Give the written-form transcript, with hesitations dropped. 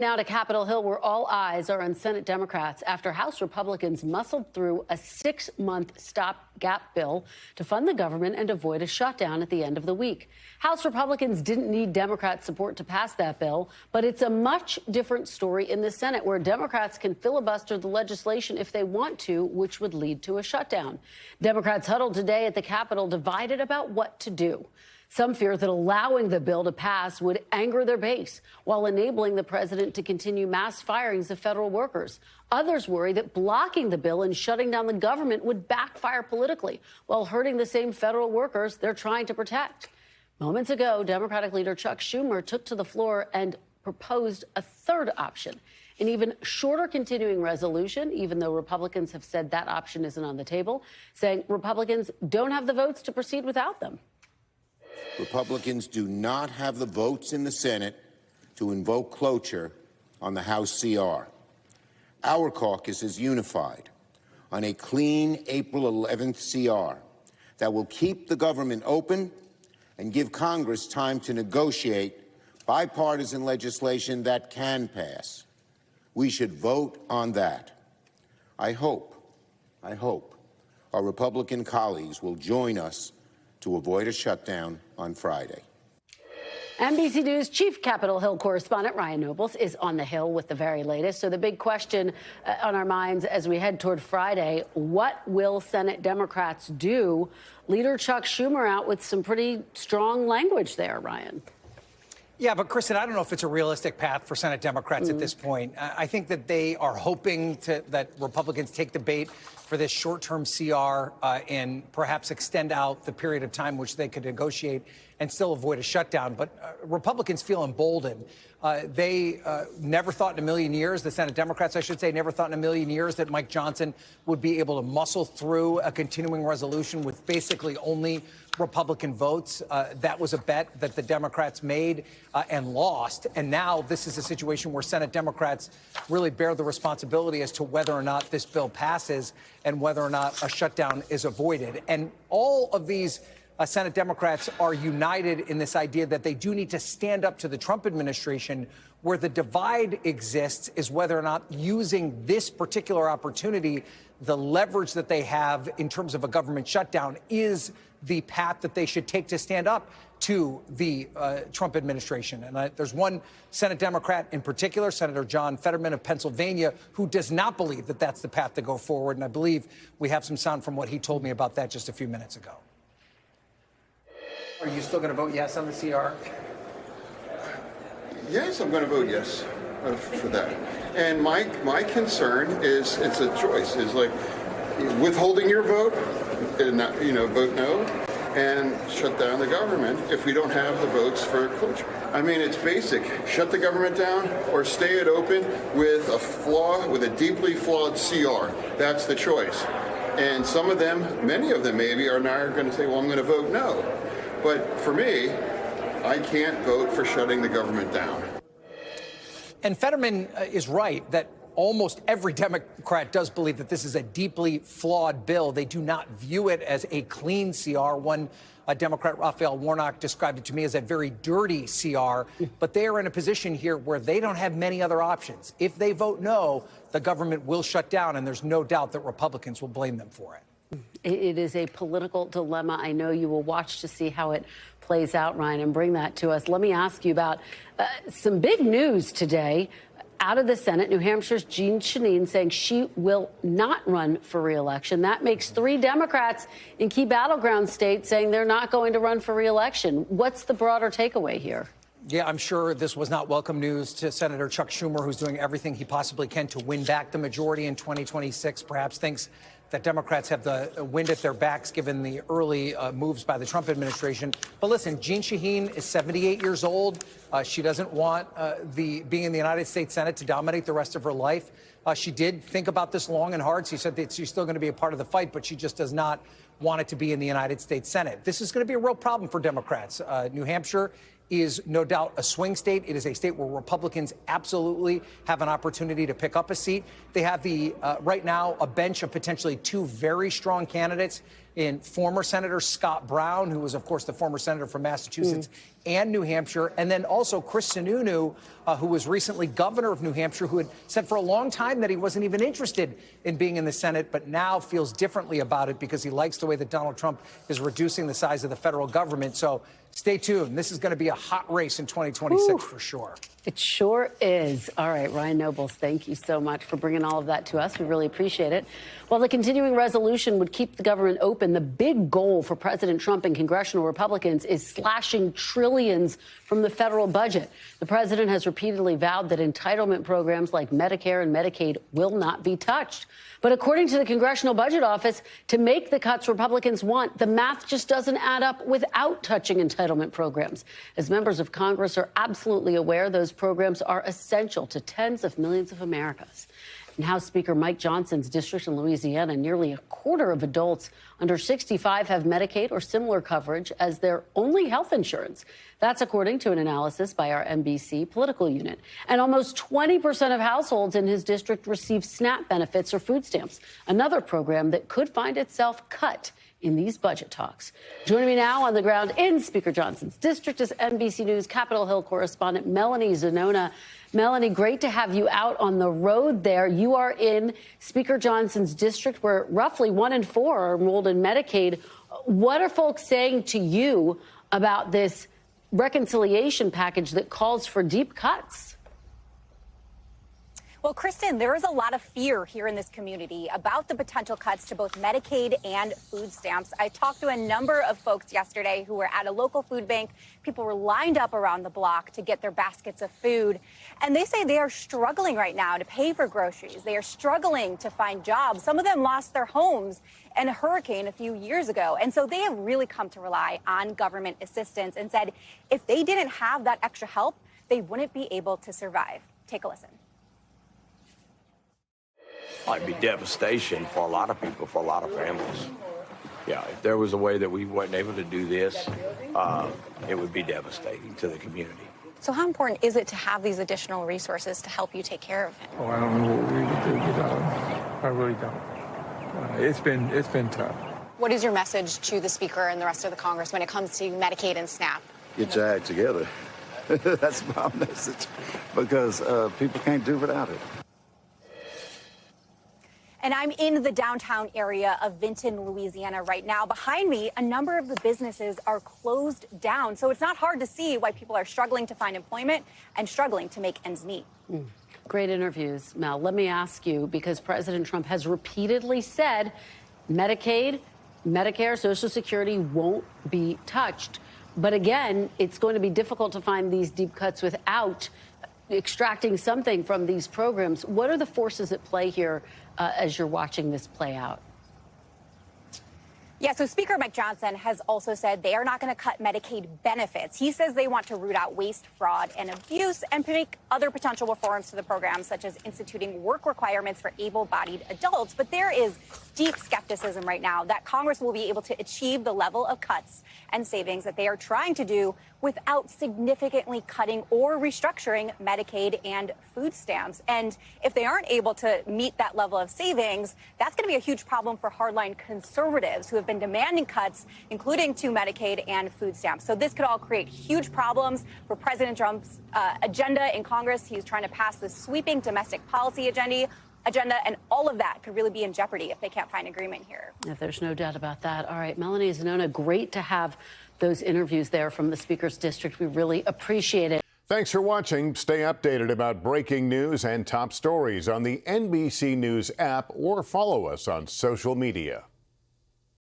Now to Capitol Hill, where all eyes are on Senate Democrats after House Republicans muscled through a 6-month stopgap bill to fund the government and avoid a shutdown at the end of the week. House Republicans didn't need Democrat support to pass that bill, but it's a much different story in the Senate, where Democrats can filibuster the legislation if they want to, which would lead to a shutdown. Democrats huddled today at the Capitol, divided about what to do. Some fear that allowing the bill to pass would anger their base, while enabling the president to continue mass firings of federal workers. Others worry that blocking the bill and shutting down the government would backfire politically, while hurting the same federal workers they're trying to protect. Moments ago, Democratic leader Chuck Schumer took to the floor and proposed a third option, an even shorter continuing resolution, even though Republicans have said that option isn't on the table, saying Republicans don't have the votes to proceed without them. Republicans do not have the votes in the Senate to invoke cloture on the House CR. Our caucus is unified on a clean April 11th CR that will keep the government open and give Congress time to negotiate bipartisan legislation that can pass. We should vote on that. I hope our Republican colleagues will join us to avoid a shutdown on Friday. NBC News chief Capitol Hill correspondent Ryan Nobles is on the Hill with the very latest. So the big question on our minds as we head toward Friday, what will Senate Democrats do? Leader Chuck Schumer out with some pretty strong language there, Ryan. Yeah, but Kristen, I don't know if it's a realistic path for Senate Democrats at this point. I think that they are hoping that Republicans take the bait for this short-term CR and perhaps extend out the period of time which they could negotiate and still avoid a shutdown. But Republicans feel emboldened. They never thought in a million years, the Senate Democrats, I should say, never thought in a million years that Mike Johnson would be able to muscle through a continuing resolution with basically only Republican votes. That was a bet that the Democrats made and lost. And now this is a situation where Senate Democrats really bear the responsibility as to whether or not this bill passes and whether or not a shutdown is avoided. And all of these Senate Democrats are united in this idea that they do need to stand up to the Trump administration. Where the divide exists is whether or not using this particular opportunity, the leverage that they have in terms of a government shutdown, is the path that they should take to stand up to the Trump administration. And there's one Senate Democrat in particular, Senator John Fetterman of Pennsylvania, who does not believe that that's the path to go forward. And I believe we have some sound from what he told me about that just a few minutes ago. Are you still going to vote yes on the CR? Yes, I'm going to vote yes for that. And my concern is it's a choice. Is like withholding your vote, and not, vote no, and shut down the government if we don't have the votes for cloture. I mean, it's basic. Shut the government down or stay it open with a deeply flawed CR. That's the choice. And some of them, many of them maybe, are now going to say, well, I'm going to vote no. But for me, I can't vote for shutting the government down. And Fetterman is right that almost every Democrat does believe that this is a deeply flawed bill. They do not view it as a clean CR. One Democrat, Raphael Warnock, described it to me as a very dirty CR. But they are in a position here where they don't have many other options. If they vote no, the government will shut down, and there's no doubt that Republicans will blame them for it. It is a political dilemma. I know you will watch to see how it plays out, Ryan, and bring that to us. Let me ask you about some big news today out of the Senate. New Hampshire's Shaheen saying she will not run for re-election. That makes 3 Democrats in key battleground states saying they're not going to run for re-election. What's the broader takeaway here? Yeah, I'm sure this was not welcome news to Senator Chuck Schumer, who's doing everything he possibly can to win back the majority in 2026, perhaps thinks that Democrats have the wind at their backs given the early moves by the Trump administration. But listen, Shaheen is 78 years old. She doesn't want being in the United States Senate to dominate the rest of her life. She did think about this long and hard. She said that she's still going to be a part of the fight, but she just does not want it to be in the United States Senate. This is going to be a real problem for Democrats. New Hampshire is no doubt a swing state. It is a state where Republicans absolutely have an opportunity to pick up a seat. They have right now a bench of potentially 2 very strong candidates in former Senator Scott Brown, who was, of course, the former senator from Massachusetts and New Hampshire, and then also Chris Sununu, who was recently governor of New Hampshire, who had said for a long time that he wasn't even interested in being in the Senate, but now feels differently about it because he likes the way that Donald Trump is reducing the size of the federal government. So stay tuned. This is going to be a hot race in 2026 for sure. It sure is. All right, Ryan Nobles, thank you so much for bringing all of that to us. We really appreciate it. While the continuing resolution would keep the government open, the big goal for President Trump and congressional Republicans is slashing trillions from the federal budget. The president has repeatedly vowed that entitlement programs like Medicare and Medicaid will not be touched. But according to the Congressional Budget Office, to make the cuts Republicans want, the math just doesn't add up without touching entitlement programs. As members of Congress are absolutely aware, those programs are essential to tens of millions of Americans. In House Speaker Mike Johnson's district in Louisiana, nearly a quarter of adults under 65 have Medicaid or similar coverage as their only health insurance. That's according to an analysis by our NBC political unit. And almost 20% of households in his district receive SNAP benefits or food stamps, another program that could find itself cut in these budget talks. Joining me now on the ground in Speaker Johnson's district is NBC News Capitol Hill correspondent Melanie Zanona. Melanie, great to have you out on the road there. You are in Speaker Johnson's district where roughly 1 in 4 are enrolled in Medicaid. What are folks saying to you about this reconciliation package that calls for deep cuts? Well, Kristen, there is a lot of fear here in this community about the potential cuts to both Medicaid and food stamps. I talked to a number of folks yesterday who were at a local food bank. People were lined up around the block to get their baskets of food. And they say they are struggling right now to pay for groceries. They are struggling to find jobs. Some of them lost their homes in a hurricane a few years ago. And so they have really come to rely on government assistance and said if they didn't have that extra help, they wouldn't be able to survive. Take a listen. It'd be devastation for a lot of people, for a lot of families. Yeah, if there was a way that we weren't able to do this, it would be devastating to the community. So how important is it to have these additional resources to help you take care of him? Oh, I don't know what we would do without him. I really don't. It's been tough. What is your message to the Speaker and the rest of the Congress when it comes to Medicaid and SNAP? Get your act together. That's my message, because people can't do without it. And I'm in the downtown area of Vinton, Louisiana right now. Behind me, a number of the businesses are closed down. So it's not hard to see why people are struggling to find employment and struggling to make ends meet. Great interviews, Mel. Let me ask you, because President Trump has repeatedly said Medicaid, Medicare, Social Security won't be touched. But again, it's going to be difficult to find these deep cuts without extracting something from these programs. What are the forces at play here as you're watching this play out? Yeah, so Speaker Mike Johnson has also said they are not going to cut Medicaid benefits. He says they want to root out waste, fraud, and abuse and make other potential reforms to the program, such as instituting work requirements for able-bodied adults. But there is deep skepticism right now that Congress will be able to achieve the level of cuts and savings that they are trying to do without significantly cutting or restructuring Medicaid and food stamps. And if they aren't able to meet that level of savings, that's going to be a huge problem for hardline conservatives who have been demanding cuts, including to Medicaid and food stamps. So this could all create huge problems for President Trump's agenda in Congress. He's trying to pass this sweeping domestic policy agenda, and all of that could really be in jeopardy if they can't find agreement here. If there's no doubt about that. All right, Melanie Zanona, great to have those interviews there from the Speaker's district. We really appreciate it. Thanks for watching. Stay updated about breaking news and top stories on the NBC News app or follow us on social media.